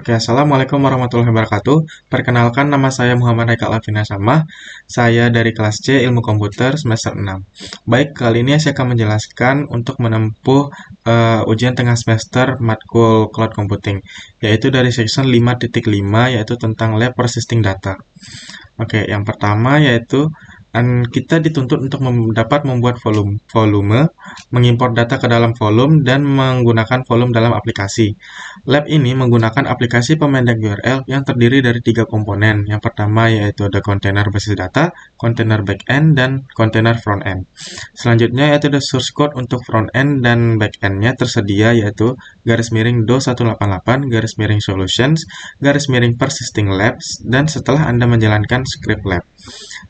Oke, Assalamualaikum warahmatullahi wabarakatuh. Perkenalkan, nama saya Muhammad Haikal Alvina Samah. Saya dari kelas C Ilmu Komputer semester 6. Baik, kali ini saya akan menjelaskan untuk menempuh ujian tengah semester matkul Cloud Computing, yaitu dari section 5.5, yaitu tentang Lab Persisting Data. Oke, yang pertama yaitu kita dituntut untuk dapat membuat volume, mengimpor data ke dalam volume, dan menggunakan volume dalam aplikasi. Lab ini menggunakan aplikasi pemendek URL yang terdiri dari 3 komponen. Yang pertama yaitu ada kontainer basis data, kontainer backend, dan kontainer frontend. Selanjutnya yaitu ada source code untuk frontend dan backend-nya tersedia yaitu _do188 _solutions _persisting labs, dan setelah Anda menjalankan script lab.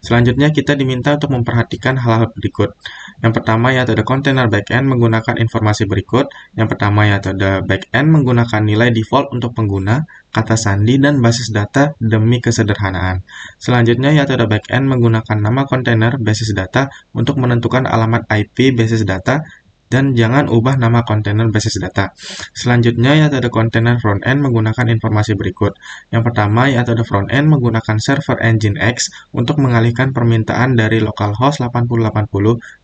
Selanjutnya kita diminta untuk memperhatikan hal-hal berikut. Yang pertama yaitu ada kontainer backend menggunakan informasi berikut. Yang pertama yaitu ada backend menggunakan nilai default untuk pengguna, kata sandi, dan basis data demi kesederhanaan. Selanjutnya yaitu ada backend menggunakan nama kontainer basis data untuk menentukan alamat IP basis data, dan jangan ubah nama kontainer basis data. Selanjutnya yaitu ada kontainer frontend menggunakan informasi berikut. Yang pertama yaitu ada frontend menggunakan server Nginx untuk mengalihkan permintaan dari localhost 8080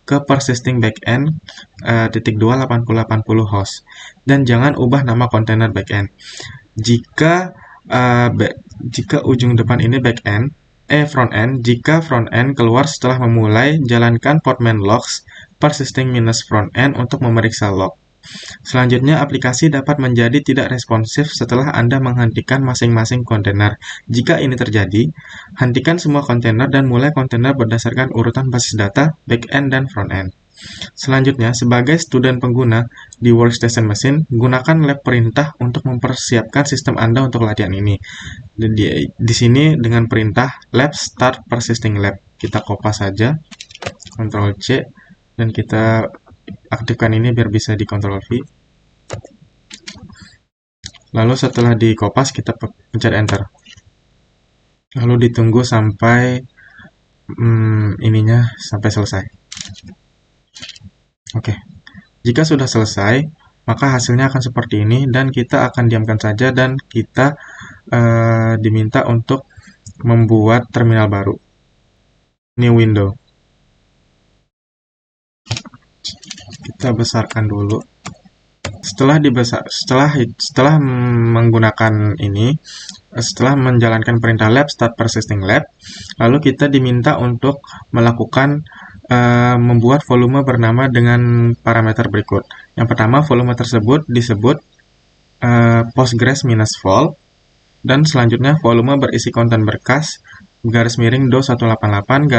ke persisting backend _8080 host. Dan jangan ubah nama kontainer backend. Jika ujung depan ini frontend, jika frontend keluar setelah memulai, jalankan podman logs persisting-frontend untuk memeriksa log. Selanjutnya, aplikasi dapat menjadi tidak responsif setelah Anda menghentikan masing-masing kontainer. Jika ini terjadi, hentikan semua kontainer dan mulai kontainer berdasarkan urutan basis data, backend, dan frontend. Selanjutnya, sebagai student pengguna di workstation mesin, gunakan lab perintah untuk mempersiapkan sistem Anda untuk latihan ini. Di sini dengan perintah lab start persisting lab. Kita copy saja, Ctrl C, dan kita aktifkan ini biar bisa di Ctrl V. Lalu setelah di kopas kita pencet enter. Lalu ditunggu sampai ininya sampai selesai. Oke. Jika sudah selesai, maka hasilnya akan seperti ini, dan kita akan diamkan saja, dan kita diminta untuk membuat terminal baru. New window. Kita besarkan dulu. Setelah menggunakan ini, setelah menjalankan perintah lab start persisting lab, lalu kita diminta untuk melakukan membuat volume bernama dengan parameter berikut. Yang pertama, volume tersebut disebut Postgres-vol, dan selanjutnya volume berisi konten berkas _do188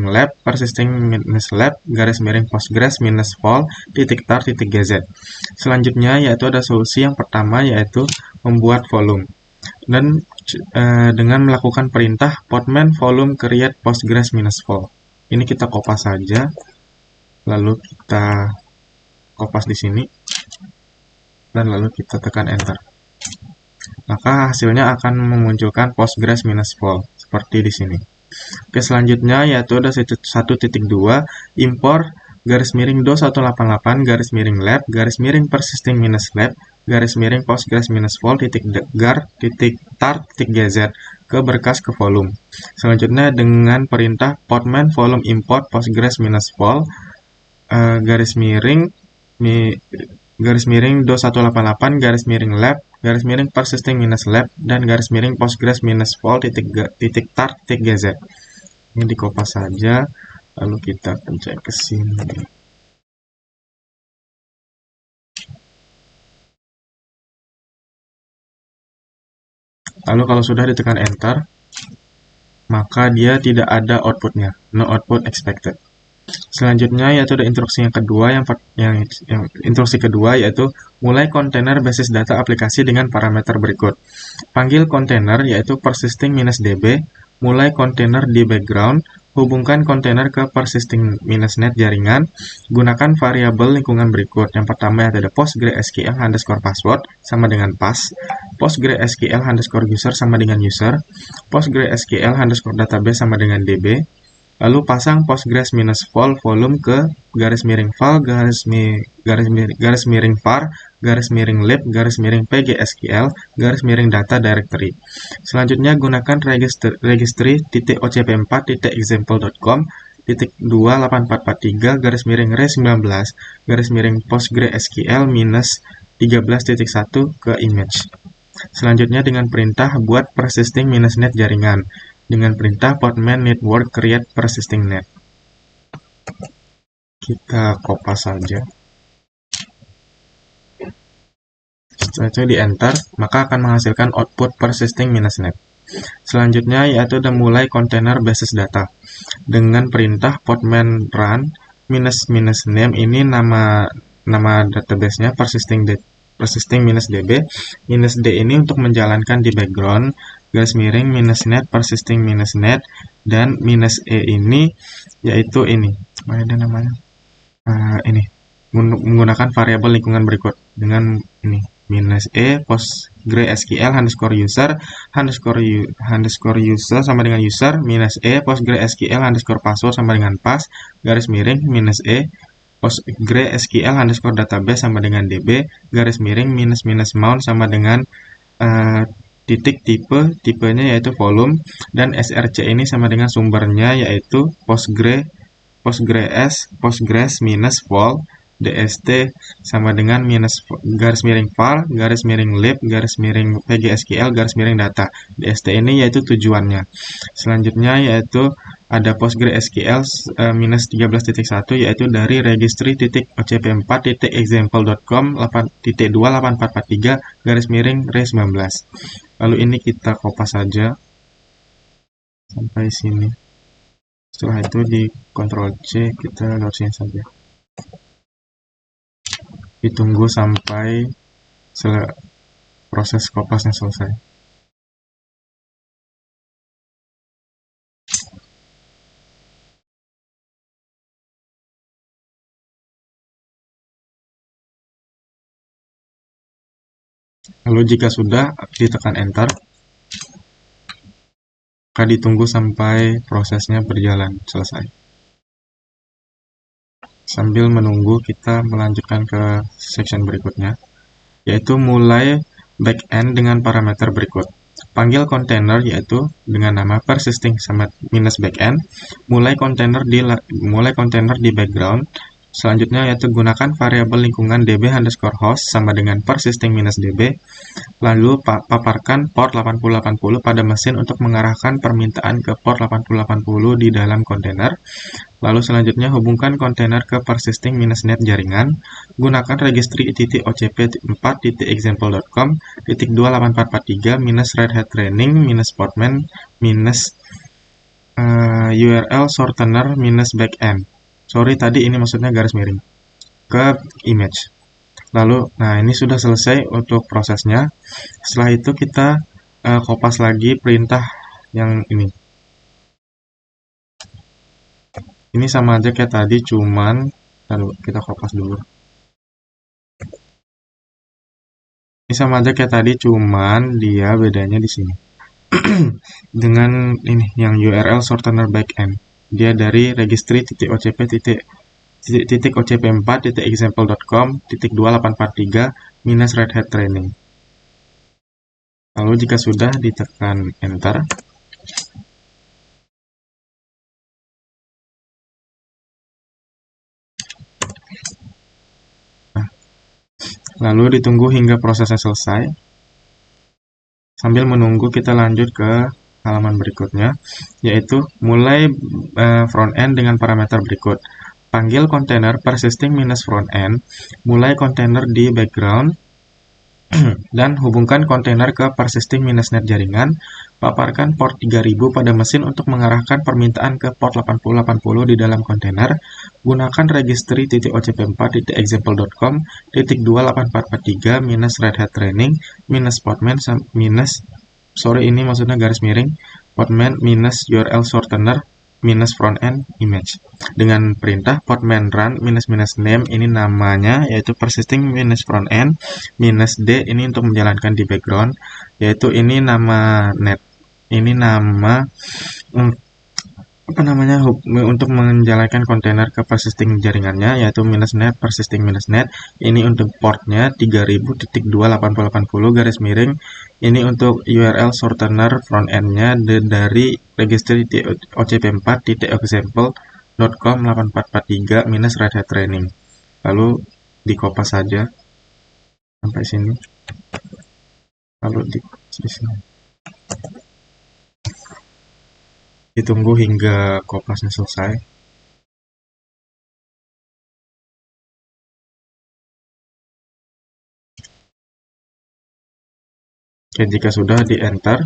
_lab persisting-lab _postgres-vol.tar.gz. Selanjutnya yaitu ada solusi yang pertama yaitu membuat volume, dan dengan melakukan perintah podman volume create postgres-vol. Ini kita kopas saja, lalu kita kopas di sini, dan lalu kita tekan enter. Maka hasilnya akan memunculkan postgres-vol seperti di sini. Oke, selanjutnya yaitu ada 1.2 impor _do188 _lab _persisting-lab _postgres-vol.gar.tar.gz ke berkas ke volume. Selanjutnya dengan perintah podman volume import postgres-vol _do188 _lab _persisting-lab dan _postgres-vol.tar.gz. Ini dikopas saja, lalu kita pencet ke sini. Lalu kalau sudah ditekan enter, maka dia tidak ada outputnya, no output expected. Selanjutnya yaitu ada instruksi yang kedua, instruksi kedua yaitu mulai kontainer basis data aplikasi dengan parameter berikut. Panggil kontainer yaitu persisting-db, mulai kontainer di background, hubungkan kontainer ke persisting-net jaringan, gunakan variabel lingkungan berikut. Yang pertama ada PostgreSQL_password sama dengan pass, PostgreSQL_user sama dengan user, PostgreSQL_database sama dengan db, Lalu pasang Postgres minus vol volume ke garis miring file garis miring var garis miring lib garis miring pgsql garis miring data directory. Selanjutnya gunakan registry.ocp4.example.com .28443 garis miring re19 garis miring postgresql minus 13.1 ke image. Selanjutnya dengan perintah buat persisting minus net jaringan. Dengan perintah podman network create persisting net. Kita kopas saja. Setelah itu di enter, maka akan menghasilkan output persisting minus net. Selanjutnya yaitu mulai container basis data. Dengan perintah podman run minus name, ini nama database-nya persisting minus db. Minus d ini untuk menjalankan di background, garis miring minus net persisting minus net, dan minus e ini yaitu ini. Mana ada namanya? Ini menggunakan variabel lingkungan berikut dengan ini minus e postgresql underscore user sama dengan user minus e postgresql underscore password sama dengan pass garis miring minus e postgresql underscore database sama dengan db garis miring minus mount sama dengan titik tipenya yaitu volume, dan src ini sama dengan sumbernya yaitu Postgres minus vol dst sama dengan minus garis miring var garis miring lib garis miring pgsql garis miring data. Dst ini yaitu tujuannya. Selanjutnya yaitu ada PostgreSQL minus 13.1 yaitu dari registry.ocp4.example.com 28443 garis miring re19. Lalu ini kita kopas saja sampai sini. Setelah itu di Ctrl C kita lewat saja. Ditunggu sampai proses kopasnya selesai. Lalu jika sudah, ditekan enter. Maka ditunggu sampai prosesnya berjalan selesai. Sambil menunggu, kita melanjutkan ke section berikutnya, yaitu mulai backend dengan parameter berikut. Panggil container yaitu dengan nama persisting sama minus backend, mulai container di background. Selanjutnya yaitu gunakan variabel lingkungan db underscore host sama dengan persisting minus db. Lalu paparkan port 8080 pada mesin untuk mengarahkan permintaan ke port 8080 di dalam kontainer. Lalu selanjutnya hubungkan kontainer ke persisting minus net jaringan. Gunakan registry.ocp4.example.com .28443 minus red hat training minus portman minus url shortener minus backend. Sorry, tadi ini maksudnya garis miring ke image. Lalu, nah ini sudah selesai untuk prosesnya. Setelah itu kita kopas lagi perintah yang ini. Ini sama aja kayak tadi, cuman lalu kita kopas dulu. Ini sama aja kayak tadi, cuman dia bedanya di sini. Dengan ini yang URL shortener backend. Dia dari registry.ocp4.example.com .28443 minus red hat training. Lalu jika sudah, ditekan enter. Lalu ditunggu hingga prosesnya selesai. Sambil menunggu, kita lanjut ke halaman berikutnya, yaitu mulai front-end dengan parameter berikut. Panggil container persisting minus front-end, mulai container di background, dan hubungkan kontainer ke persisting minus net jaringan. Paparkan port 3000 pada mesin untuk mengarahkan permintaan ke port 8080 di dalam kontainer. Gunakan registry.ocp4.example.com .28443 minus red hat training minus portman minus ini maksudnya garis miring portman minus url shortener minus frontend image. Dengan perintah podman run minus name, ini namanya yaitu persisting minus frontend minus d ini untuk menjalankan di background, yaitu ini nama net, ini nama untuk menjalankan kontainer ke persisting jaringannya, yaitu -net persisting -net. Ini untuk portnya 30.2.8080 garis miring. Ini untuk URL shortener front endnya dari registry ocp4.example.com 8443 minus red hat training. Lalu dikopas saja sampai sini, lalu di sini. Ditunggu hingga kopasnya selesai. Oke, jika sudah di enter,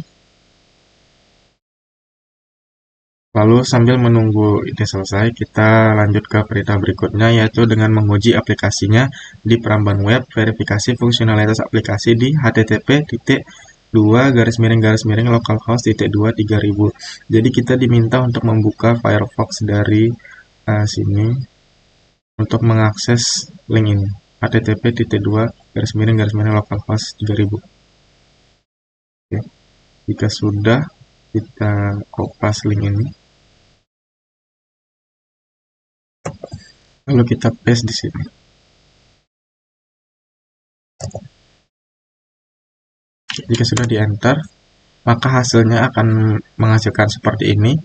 lalu sambil menunggu ini selesai, kita lanjut ke perintah berikutnya, yaitu dengan menguji aplikasinya di Pramban Web, verifikasi fungsionalitas aplikasi di http://localhost.2 Jadi kita diminta untuk membuka Firefox dari sini untuk mengakses link ini, http://localhost.3000. Oke. Jika sudah, kita kopas link ini, lalu kita paste di sini. Jika sudah di enter, maka hasilnya akan menghasilkan seperti ini.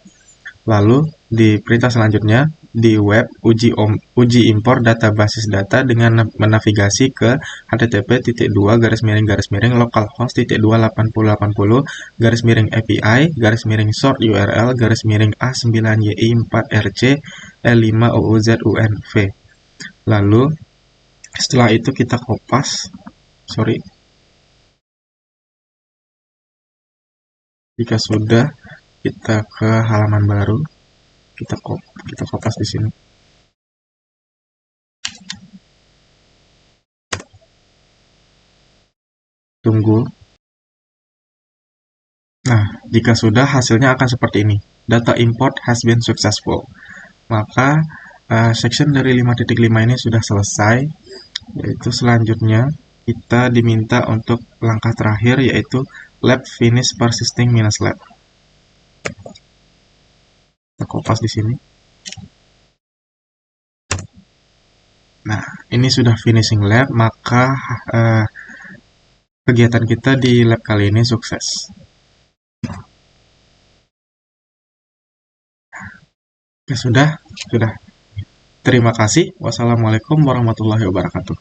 Lalu di perintah selanjutnya, di web uji impor data basis data dengan menavigasi ke http://localhost.2/8080/API /sort URL -a9yi4rc l5oozunv. Lalu setelah itu kita kopas, jika sudah, kita ke halaman baru, kita kopas di sini. Tunggu. Nah, jika sudah, hasilnya akan seperti ini. Data import has been successful. Maka section dari 5.5 ini sudah selesai. Yaitu selanjutnya kita diminta untuk langkah terakhir, yaitu lab finish persisting -lab. Kita kopas di sini. Nah, ini sudah finishing lab, maka kegiatan kita di lab kali ini sukses. Ya sudah. Terima kasih. Wassalamualaikum warahmatullahi wabarakatuh.